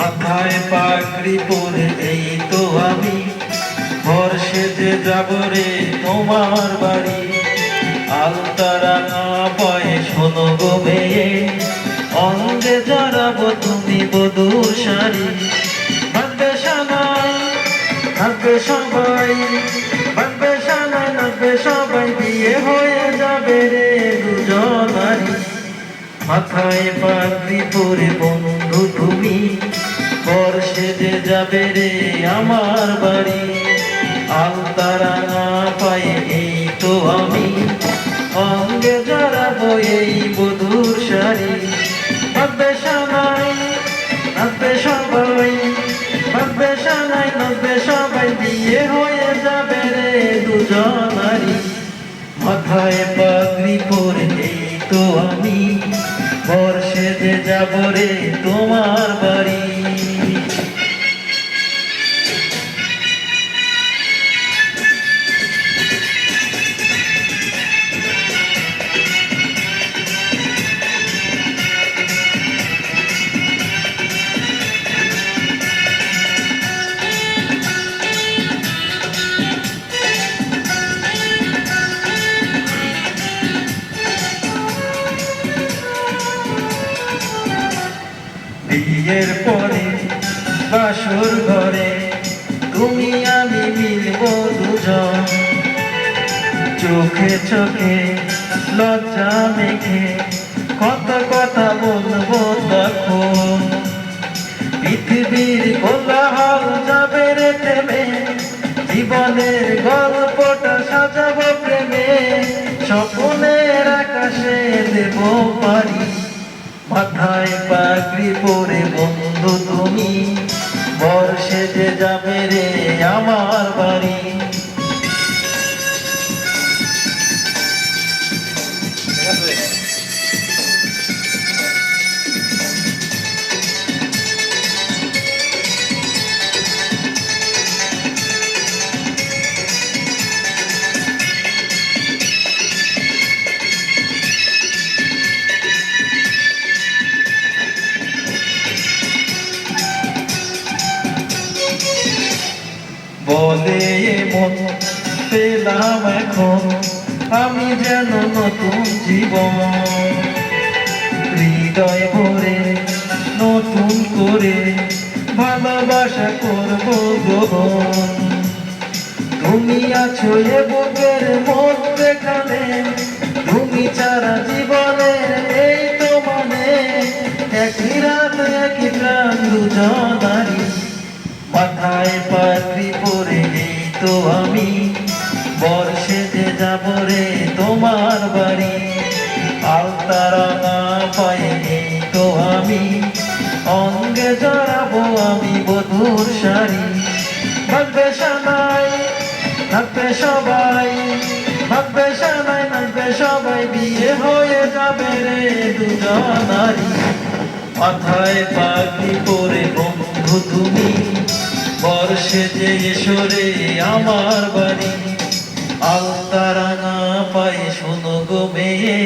মাথায় পাগড়ি পরে এই তো আমি ঘর সেজে যাব রে তোমার বাড়ি। আলতারা না পায়ে শোনো গো মেয়ে, অঙ্গে জড়াবো তুমি বধূর শাড়ি। বাঁধবে সানাই নাচবে সবাই, বাঁধবে সানাই নাচবে সবাই, বিয়ে হয়ে যাবে রে দুজনারি। মাথায় পাগড়ি পরে বন্ধু তুমি ঘর সেজে যাবে রে আমার বাড়ি। আলতারা না পায়ে এই তো আমি অঙ্গে জড়াবো এই বধূর শাড়ি। বাঁধবে সানাই নাচবে সবাই, বাঁধবে সানাই নাচবে সবাই, বিয়ে হয়ে যাবে রে দুজনারি। মাথায় পাগড়ি পরে এই তো আমি ঘর সেজে যাব রে তোমার বাড়ি। বিয়ের পরে বাসর ঘরে তুমি আমি মিলব দুজন, চোখে চোখে লজ্জা মেখে কত কথা বলবো তখন। পৃথিবীর কোলাহল যাবে রে থেমে, জীবনের গল্পটা সাজাবো প্রেমে, স্বপ্নের আকাশে দেব পারি। মাথায় পাগড়ি পরে বন্ধু তুমি ঘর সেজে যাবে রে আমার বাড়ি। বলে মন পেলাম এখন আমি যেন নতুন জীবন, হৃদয় ভরে নতুন করে ভালোবাসা করবো গ্রহণ। তুমি আছো এ বুকের মধ্যেখানে, তুমি ছাড়া জীবনের এই তো মানে, একই রাত একই প্রাণ দুজনারি। মাথায় পাগড়ি পরে এই তো আমি বর সেজে যাব রে তোমার বাড়ি। আলতারা না পায়ে এই তো আমি অঙ্গে জড়াবো আমি বধূর শাড়ি। বাঁধবে সানাই নাচবে সবাই, বাঁধবে সানাই নাচবে সবাই, বিয়ে হয়ে যাবে রে দুজনারি। মাথায় পাগড়ি পরে বন্ধু তুমি ঘর সেজে এসো রে আমার বাড়ি। আলতারা না পায়ে শোনো গো মেয়ে,